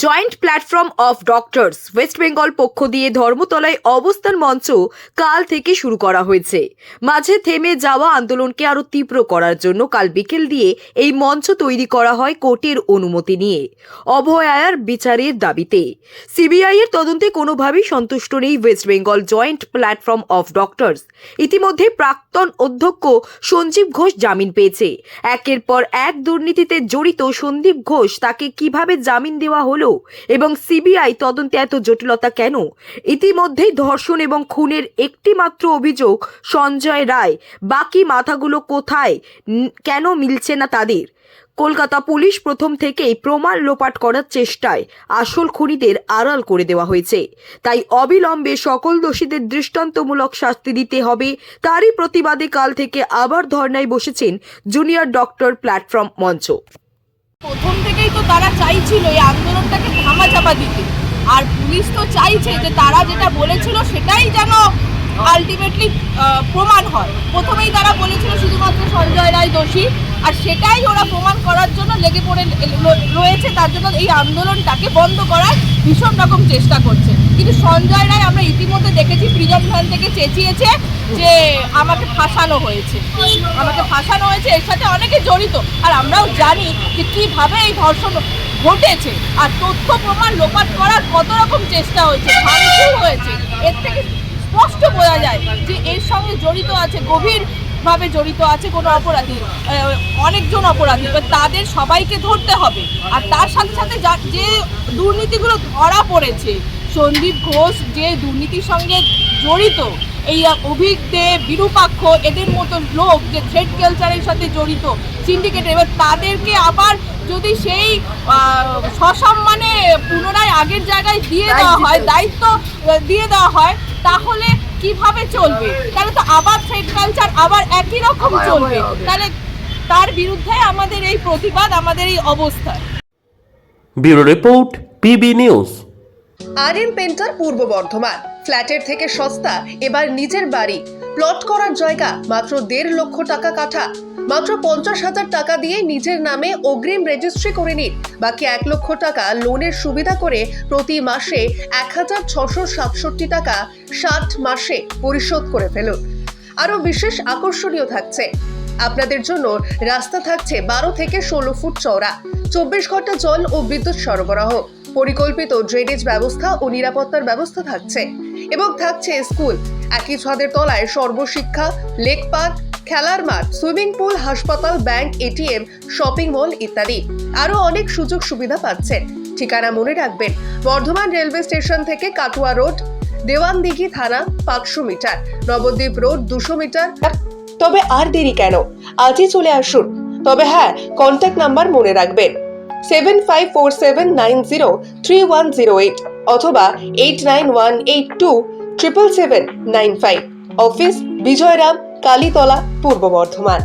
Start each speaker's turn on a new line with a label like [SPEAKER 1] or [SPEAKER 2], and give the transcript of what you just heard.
[SPEAKER 1] Joint platform of doctors West Bengal পক্ষ দিয়ে ধর্মতলায় অবস্থান মঞ্চ কাল থেকে শুরু করা হয়েছে। মাঝে থেমে যাওয়া আন্দোলনকে আরো তীব্র করার জন্য কাল বিকেল দিয়ে এই মঞ্চ তৈরি করা হয় কোর্টের অনুমতি নিয়ে অভয়ার বিচারের দাবিতে। সিবিআই এর তদন্তে কোনোভাবেই সন্তুষ্ট নেই West Bengal joint platform of doctors. ইতিমধ্যে প্রাক্তন অধ্যক্ষ সঞ্জীব ঘোষ জামিন পেয়েছে। একের পর এক দুর্নীতিতে জড়িত সন্দীপ ঘোষ, তাকে কিভাবে জামিন দেওয়া হলো এবং সিবিআই তদন্তে এত জটিলতা কেন? ইতিমধ্যেই ধর্ষণ এবং খুনের একটি মাত্র অভিযোগ সঞ্জয় রায়, বাকি মাথাগুলো কোথায়, কেন মিলছে না তাদের? কলকাতা পুলিশ প্রথম থেকেই প্রমাণ লোপাট করার চেষ্টায় আসল খুনিদের আড়াল করে দেওয়া হয়েছে। তাই অবিলম্বে সকল দোষীদের দৃষ্টান্তমূলক শাস্তি দিতে হবে। তারই প্রতিবাদে কাল থেকে আবার ধর্নায় বসেছেন জুনিয়র ডক্টর প্ল্যাটফর্ম মঞ্চ।
[SPEAKER 2] প্রথম থেকেই তো তারা চাইছিল এই আন্দোলনটাকে ধামাচাপা দিতে, আর পুলিশ তো চাইছে যে তারা যেটা বলেছিল সেটাই যেন আলটিমেটলি প্রমাণ হয়। প্রথমেই তারা বলেছিল শুধুমাত্র সঞ্জয় রায় দোষী, আর সেটাই ওরা প্রমাণ করার জন্য লেগে পড়ে রয়েছে। তার জন্য এই আন্দোলনটাকে বন্ধ করার ভীষণ রকম চেষ্টা করছে। কিন্তু সঞ্জয় রায় আমরা ইতিমধ্যে দেখেছি প্রিজন ভ্যান থেকে চেঁচিয়েছে যে আমাকে ফাঁসানো হয়েছে, এর সাথে অনেকে জড়িত। আর আমরাও জানি যে কীভাবে এই ধর্ষণ ঘটেছে, আর তথ্য প্রমাণ লোপাট করার কত রকম চেষ্টা হয়েছে, ভাঙচুর হয়েছে। এর থেকে স্পষ্ট বোঝা যায় যে এর সঙ্গে জড়িত আছে, গভীরভাবে জড়িত আছে কোনো অপরাধী, অনেকজন অপরাধী। তাদের সবাইকে ধরতে হবে। আর তার সাথে সাথে যে দুর্নীতিগুলো ধরা পড়েছে, সন্দীপ ঘোষ যে দুর্নীতির সঙ্গে জড়িত, এই অভিজ্ঞ বিরূপাক্ষ এদের মতো লোক যে থ্রেড কালচারের সাথে জড়িত সিন্ডিকেট, এবার তাদেরকে আবার যদি সেই সসম্মানে পুনরায় আগের জায়গায় দিয়ে দেওয়া হয়, দায়িত্ব দিয়ে দেওয়া হয়, তাহলে কিভাবে চলবে? তাহলে তো আবার থ্রেড কালচার আবার একই রকম চলবে। তাহলে তার বিরুদ্ধে আমাদের এই প্রতিবাদ, আমাদের এই অবস্থান।
[SPEAKER 3] Bureau report, PB news.
[SPEAKER 4] RM painter পূর্ব বর্ধমান। ফ্ল্যাটের থেকে সস্তা এবার নিজের বাড়ি। প্লট করার জায়গা মাত্র 1.5 লক্ষ টাকা কাঠা। মাত্র 50,000 টাকা দিয়ে নিজের নামে অগ্রিম রেজিস্ট্রি করে নিন। বাকি 1 লক্ষ টাকা লোনের সুবিধা করে প্রতি মাসে 1,667 টাকা 60 মাসে পরিশোধ করে ফেলুন। আরও বিশেষ আকর্ষণীয় থাকছে, আপনাদের জন্য রাস্তা থাকছে 12 থেকে 16 ফুট চওড়া, 24 ঘন্টা জল ও বিদ্যুৎ সরবরাহ, পরিকল্পিত ড্রেনেজ ব্যবস্থা ও নিরাপত্তার ব্যবস্থা থাকছে এবং থাকছে স্কুল। একই ছাদের তলায় সর্বশিক্ষা, লেক পার্ক, খেলার মাঠ, সুইমিং পুল, হাসপাতাল, ব্যাংক, এটিএম, শপিং মল ইত্যাদি আরো অনেক সুযোগ সুবিধা পাচ্ছেন। ঠিকানা মনে রাখবেন, বর্ধমান রেলওয়ে স্টেশন থেকে কাটুয়া রোড, দেওয়ানদিঘি থানা 500 মিটার, নবদ্বীপ রোড 200 মিটার। তবে আর দেরি কেন, আজই চলে আসুন। তবে হ্যাঁ, কন্ট্যাক্ট নাম্বার মনে রাখবেন 7547903108 অথবা 8918277795। অফিস বিজয়রাম, কালীতলা, পূর্ব বর্ধমান।